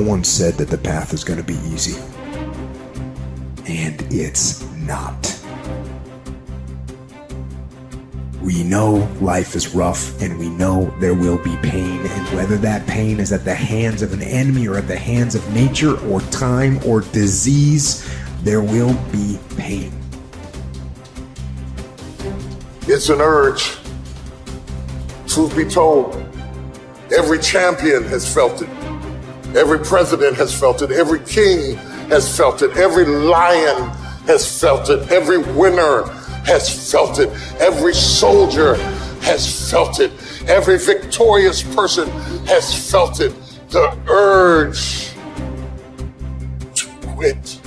one said that the path is going to be easy. And it's not. We know life is rough, and we know there will be pain, and whether that pain is at the hands of an enemy or at the hands of nature or time or disease, there will be pain. It's an urge. Truth be told, every champion has felt it. Every president has felt it. Every king has felt it. Every lion has felt it. Every winner has felt it. Every soldier has felt it. Every victorious person has felt it. The urge to quit.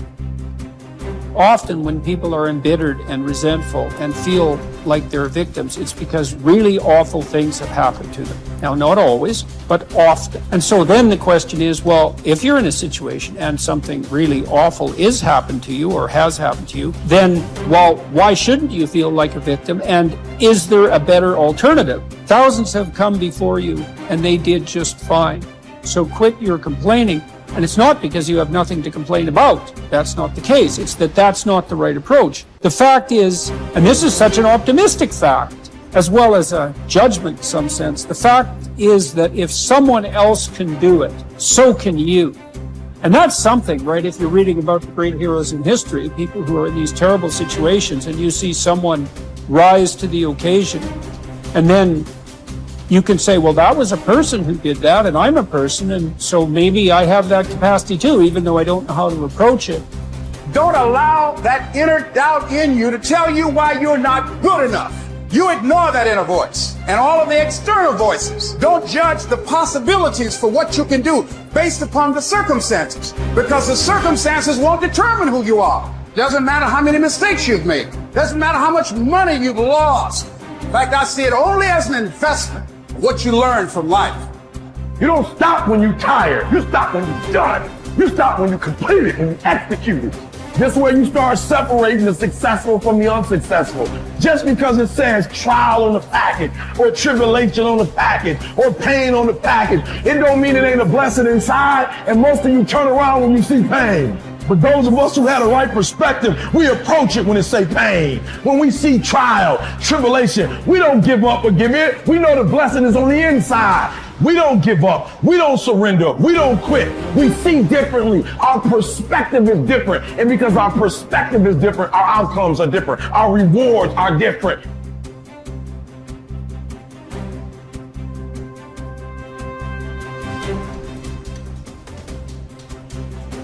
Often when people are embittered and resentful and feel like they're victims, it's because really awful things have happened to them. Now, not always, but often. And so then the question is, well, if you're in a situation and something really awful is happened to you or has happened to you, then, well, why shouldn't you feel like a victim? And is there a better alternative? Thousands have come before you and they did just fine. So quit your complaining. And it's not because you have nothing to complain about. That's not the case. It's that that's not the right approach. The fact is, and this is such an optimistic fact, as well as a judgment in some sense, the fact is that if someone else can do it, so can you. And that's something, right? If you're reading about the great heroes in history, people who are in these terrible situations, and you see someone rise to the occasion, and then you can say, well, that was a person who did that, and I'm a person, and so maybe I have that capacity too, even though I don't know how to approach it. Don't allow that inner doubt in you to tell you why you're not good enough. You ignore that inner voice and all of the external voices. Don't judge the possibilities for what you can do based upon the circumstances, because the circumstances won't determine who you are. Doesn't matter how many mistakes you've made. Doesn't matter how much money you've lost. In fact, I see it only as an investment. What you learn from life. You don't stop when you're tired. You stop when you're done. You stop when you complete it and you execute it. This way you start separating the successful from the unsuccessful. Just because it says trial on the package, or tribulation on the package, or pain on the package, it don't mean it ain't a blessing inside, and most of you turn around when you see pain. But those of us who had a right perspective, we approach it when it say pain. When we see trial, tribulation, we don't give up or give in. We know the blessing is on the inside. We don't give up. We don't surrender. We don't quit. We see differently. Our perspective is different. And because our perspective is different, our outcomes are different. Our rewards are different.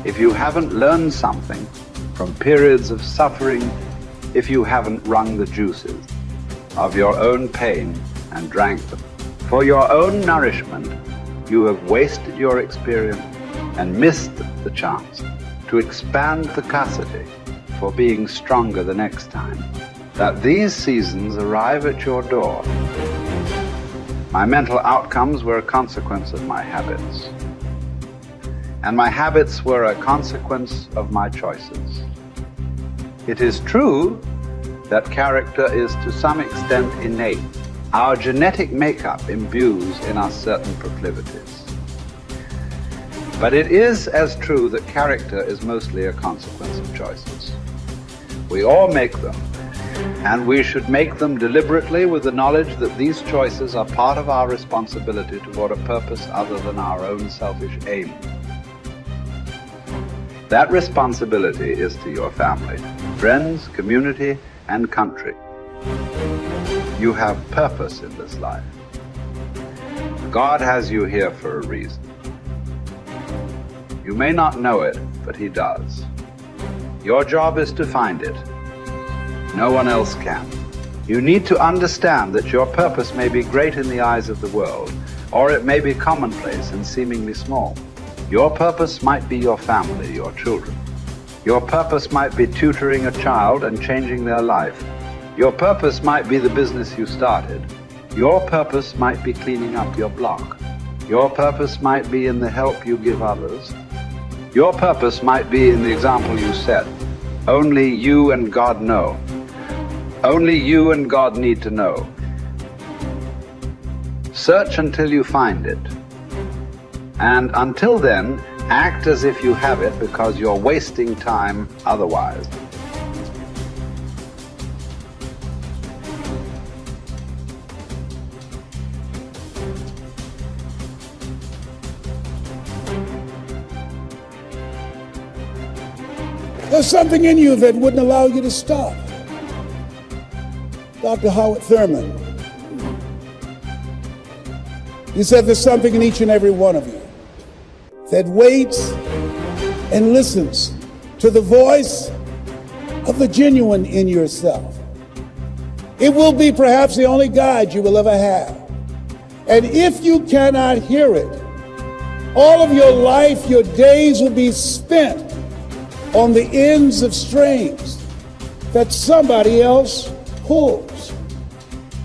If you haven't learned something from periods of suffering, if you haven't wrung the juices of your own pain and drank them, for your own nourishment, you have wasted your experience and missed the chance to expand the capacity for being stronger the next time. That these seasons arrive at your door. My mental outcomes were a consequence of my habits. And my habits were a consequence of my choices. It is true that character is to some extent innate. Our genetic makeup imbues in us certain proclivities. But it is as true that character is mostly a consequence of choices. We all make them, and we should make them deliberately with the knowledge that these choices are part of our responsibility toward a purpose other than our own selfish aim. That responsibility is to your family, friends, community, and country. You have purpose in this life. God has you here for a reason. You may not know it, but He does. Your job is to find it. No one else can. You need to understand that your purpose may be great in the eyes of the world, or it may be commonplace and seemingly small. Your purpose might be your family, your children. Your purpose might be tutoring a child and changing their life. Your purpose might be the business you started. Your purpose might be cleaning up your block. Your purpose might be in the help you give others. Your purpose might be in the example you set. Only you and God know. Only you and God need to know. Search until you find it. And until then, Act as if you have it because you're wasting time otherwise. There's something in you that wouldn't allow you to stop. Dr. Howard Thurman, he said there's something in each and every one of you that waits and listens to the voice of the genuine in yourself. It will be perhaps the only guide you will ever have. And if you cannot hear it, all of your life, your days will be spent on the ends of strings that somebody else pulls.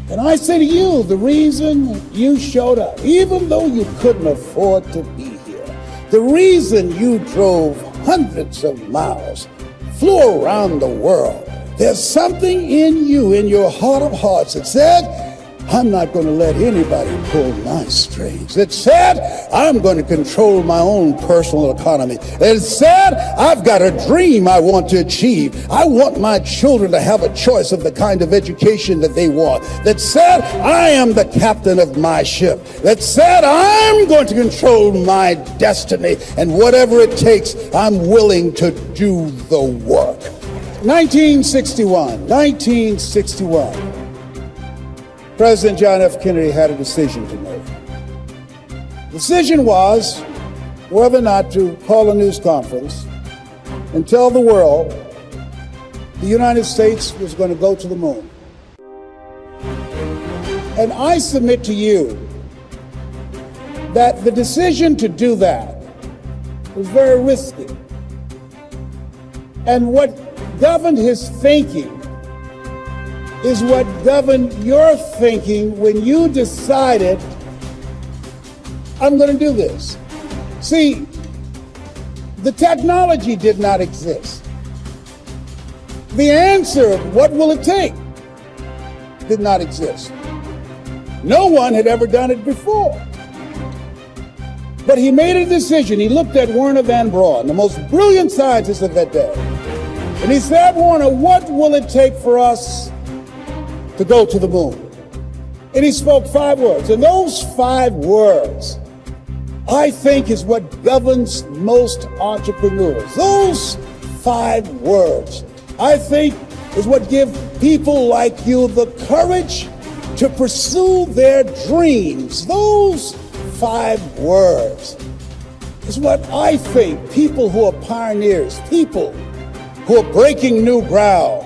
And I say to you, the reason you showed up, even though you couldn't afford to be here, the reason you drove hundreds of miles, flew around the world, there's something in you, in your heart of hearts, that said, I'm not going to let anybody pull my strings. That said, I'm going to control my own personal economy. That said, I've got a dream I want to achieve. I want my children to have a choice of the kind of education that they want. That said, I am the captain of my ship. That said, I'm going to control my destiny. And whatever it takes, I'm willing to do the work. 1961. President John F. Kennedy had a decision to make. The decision was whether or not to call a news conference and tell the world the United States was going to go to the moon. And I submit to you that the decision to do that was very risky. And what governed his thinking is what governed your thinking when you decided, I'm going to do this. See, the technology did not exist. The answer, what will it take, did not exist. No one had ever done it before. But he made a decision. He looked at Werner von Braun, the most brilliant scientist of that day. And he said, Werner, what will it take for us to go to the moon? And he spoke 5 words. And those 5 words, I think, is what governs most entrepreneurs. Those 5 words, I think, is what give people like you the courage to pursue their dreams. Those 5 words is what I think people who are pioneers, people who are breaking new ground,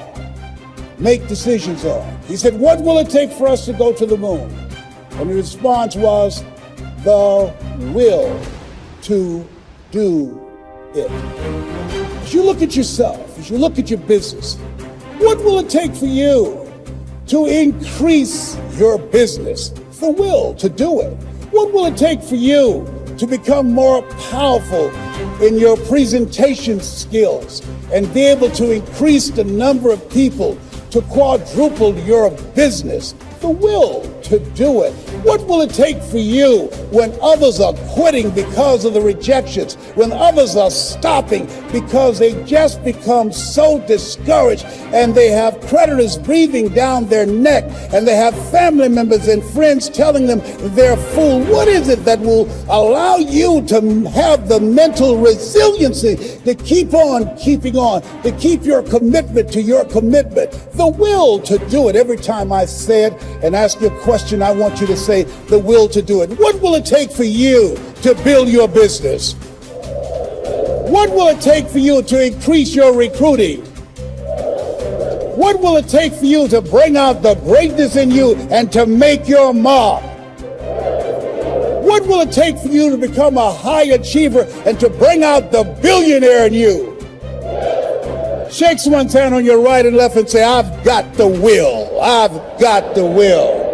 make decisions on. He said, what will it take for us to go to the moon? And the response was, the will to do it. As you look at yourself, as you look at your business, what will it take for you to increase your business? The will to do it. What will it take for you to become more powerful in your presentation skills and be able to increase the number of people, to quadruple your business? The will to do it. What will it take for you when others are quitting because of the rejections, when others are stopping because they just become so discouraged and they have creditors breathing down their neck and they have family members and friends telling them they're fool? What is it that will allow you to have the mental resiliency to keep on keeping on, to keep your commitment to your commitment? The will to do it. Every time I say it and ask you a question, I want you to say the will to do it. What will it take for you to build your business? What will it take for you to increase your recruiting? What will it take for you to bring out the greatness in you and to make your mark? What will it take for you to become a high achiever and to bring out the billionaire in you? Shake someone's hand on your right and left and say, I've got the will. I've got the will.